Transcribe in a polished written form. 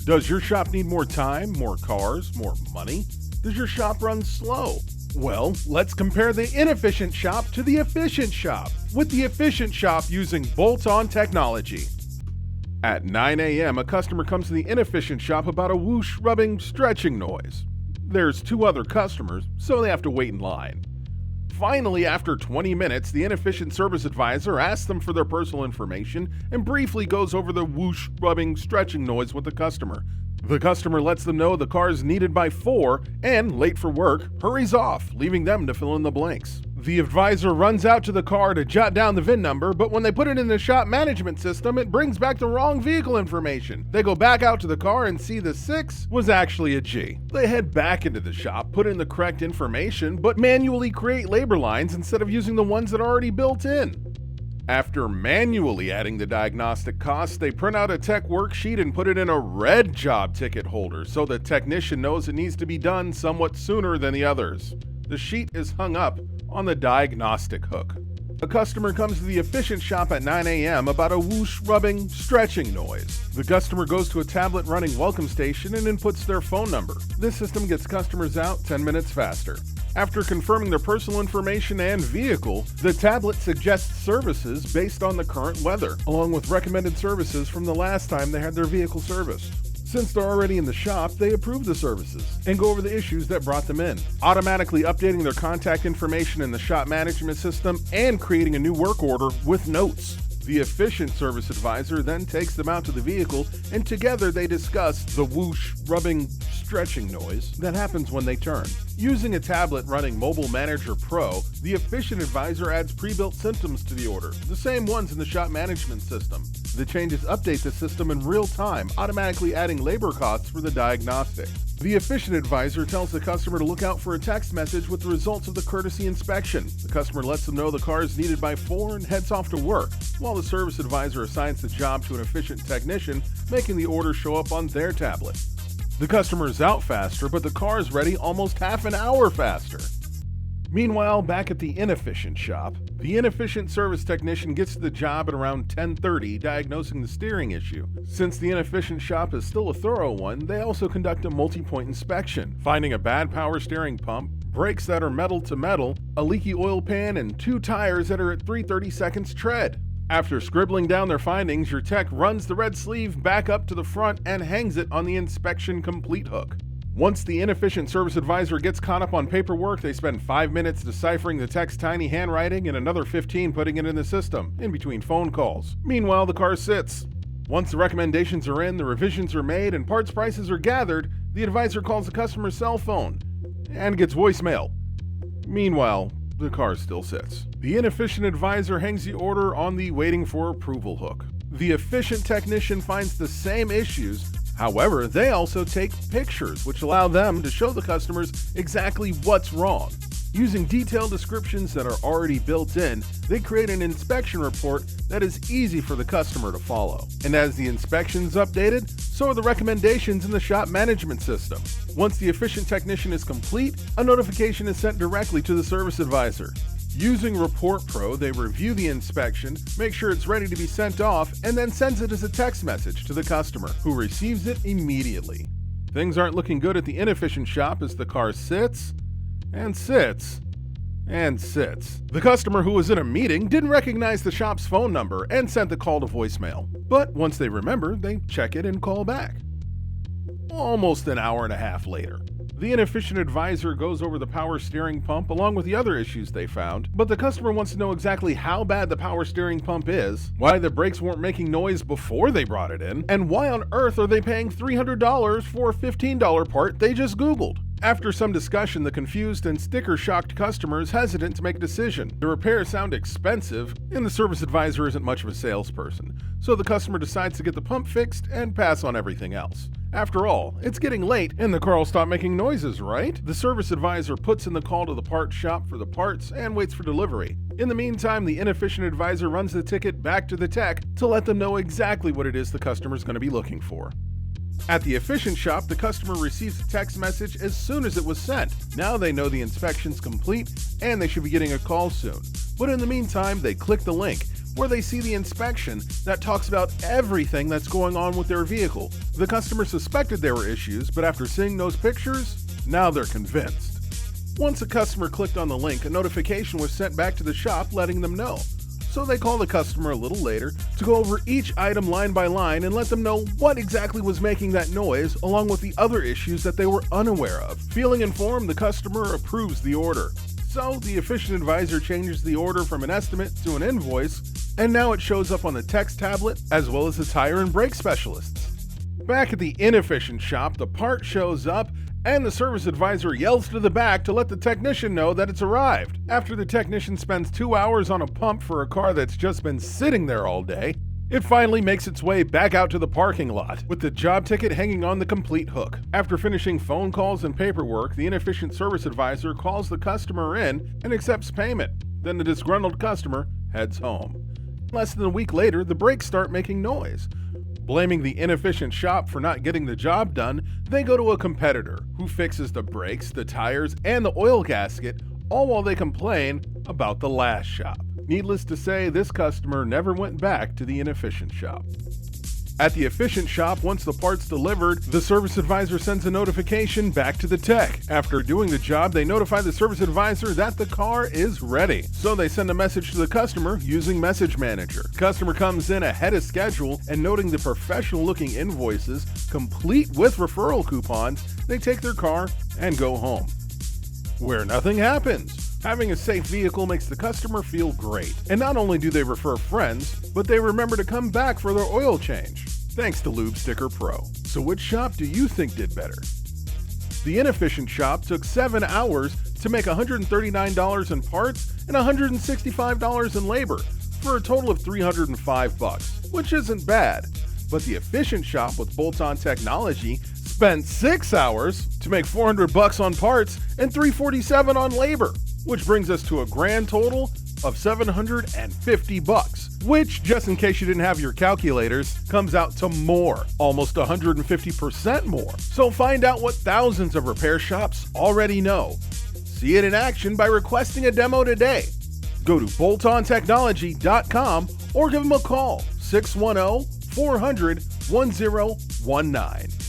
Does your shop need more time, more cars, more money? Does your shop run slow? Well, let's compare the inefficient shop to the efficient shop with the efficient shop using bolt-on technology. At 9 a.m., a customer comes to the inefficient shop about a whoosh, rubbing, stretching noise. There's 2 other customers, so they have to wait in line. Finally, after 20 minutes, the inefficient service advisor asks them for their personal information and briefly goes over the whoosh, rubbing, stretching noise with the customer. The customer lets them know the car is needed by 4 and, late for work, hurries off, leaving them to fill in the blanks. The advisor runs out to the car to jot down the VIN number, but when they put it in the shop management system, it brings back the wrong vehicle information. They go back out to the car and see the 6 was actually a G. They head back into the shop, put in the correct information, but manually create labor lines instead of using the ones that are already built in. After manually adding the diagnostic costs, they print out a tech worksheet and put it in a red job ticket holder so the technician knows it needs to be done somewhat sooner than the others. The sheet is hung up on the diagnostic hook. A customer comes to the efficient shop at 9 a.m. about a whoosh, rubbing, stretching noise. The customer goes to a tablet running welcome station and inputs their phone number. This system gets customers out 10 minutes faster. After confirming their personal information and vehicle, the tablet suggests services based on the current weather, along with recommended services from the last time they had their vehicle serviced. Since they're already in the shop, they approve the services and go over the issues that brought them in, automatically updating their contact information in the shop management system and creating a new work order with notes. The efficient service advisor then takes them out to the vehicle and together they discuss the whoosh, rubbing, stretching noise that happens when they turn. Using a tablet running Mobile Manager Pro, the efficient advisor adds pre-built symptoms to the order, the same ones in the shop management system. The changes update the system in real time, automatically adding labor costs for the diagnostic. The efficient advisor tells the customer to look out for a text message with the results of the courtesy inspection. The customer lets them know the car is needed by 4 and heads off to work, while the service advisor assigns the job to an efficient technician, making the order show up on their tablet. The customer is out faster, but the car is ready almost half an hour faster. Meanwhile, back at the inefficient shop, the inefficient service technician gets to the job at around 10:30, diagnosing the steering issue. Since the inefficient shop is still a thorough one, they also conduct a multi-point inspection, finding a bad power steering pump, brakes that are metal to metal, a leaky oil pan, and 2 tires that are at 3/32 tread. After scribbling down their findings, your tech runs the red sleeve back up to the front and hangs it on the inspection complete hook. Once the inefficient service advisor gets caught up on paperwork, they spend 5 minutes deciphering the tech's tiny handwriting and another 15 putting it in the system, in between phone calls. Meanwhile, the car sits. Once the recommendations are in, the revisions are made, and parts prices are gathered, the advisor calls the customer's cell phone and gets voicemail. Meanwhile, the car still sits. The inefficient advisor hangs the order on the waiting for approval hook. The efficient technician finds the same issues. However, they also take pictures, which allow them to show the customers exactly what's wrong. Using detailed descriptions that are already built in, they create an inspection report that is easy for the customer to follow. And as the inspection's updated, so are the recommendations in the shop management system. Once the efficient technician is complete, a notification is sent directly to the service advisor. Using Report Pro, they review the inspection, make sure it's ready to be sent off, and then sends it as a text message to the customer, who receives it immediately. Things aren't looking good at the inefficient shop as the car sits and sits and sits. The customer, who was in a meeting, didn't recognize the shop's phone number and sent the call to voicemail. But once they remember, they check it and call back. Almost an hour and a half later, the inefficient advisor goes over the power steering pump along with the other issues they found, but the customer wants to know exactly how bad the power steering pump is, why the brakes weren't making noise before they brought it in, and why on earth are they paying $300 for a $15 part they just Googled. After some discussion, the confused and sticker-shocked customer is hesitant to make a decision. The repairs sound expensive, and the service advisor isn't much of a salesperson, so the customer decides to get the pump fixed and pass on everything else. After all, it's getting late, and the car will stop making noises, right? The service advisor puts in the call to the parts shop for the parts and waits for delivery. In the meantime, the inefficient advisor runs the ticket back to the tech to let them know exactly what it is the customer's going to be looking for. At the efficient shop, the customer receives a text message as soon as it was sent. Now they know the inspection's complete and they should be getting a call soon. But in the meantime, they click the link, where they see the inspection that talks about everything that's going on with their vehicle. The customer suspected there were issues, but after seeing those pictures, now they're convinced. Once a customer clicked on the link, a notification was sent back to the shop letting them know. So they call the customer a little later to go over each item line by line and let them know what exactly was making that noise, along with the other issues that they were unaware of. Feeling informed, the customer approves the order. So the Efficient Advisor changes the order from an estimate to an invoice, and now it shows up on the text tablet as well as the tire and brake specialists. Back at the Inefficient shop, the part shows up and the service advisor yells to the back to let the technician know that it's arrived. After the technician spends 2 hours on a pump for a car that's just been sitting there all day, it finally makes its way back out to the parking lot, with the job ticket hanging on the complete hook. After finishing phone calls and paperwork, the Inefficient service advisor calls the customer in and accepts payment. Then the disgruntled customer heads home. Less than a week later, the brakes start making noise. Blaming the Inefficient shop for not getting the job done, they go to a competitor who fixes the brakes, the tires, and the oil gasket, all while they complain about the last shop. Needless to say, this customer never went back to the Inefficient shop. At the Efficient shop, once the part's delivered, the service advisor sends a notification back to the tech. After doing the job, they notify the service advisor that the car is ready. So they send a message to the customer using Message Manager. Customer comes in ahead of schedule, and noting the professional-looking invoices, complete with referral coupons, they take their car and go home. Where nothing happens. Having a safe vehicle makes the customer feel great. And not only do they refer friends, but they remember to come back for their oil change. Thanks to Lube Sticker Pro. So which shop do you think did better? The Inefficient shop took 7 hours to make $139 in parts and $165 in labor, for a total of $305, which isn't bad. But the Efficient shop with bolt-on technology spent 6 hours to make $400 on parts and $347 on labor, which brings us to a grand total of $750, which, just in case you didn't have your calculators, comes out to more, almost 150% more. So find out what thousands of repair shops already know. See it in action by requesting a demo today. Go to boltontechnology.com or give them a call, 610-400-1019.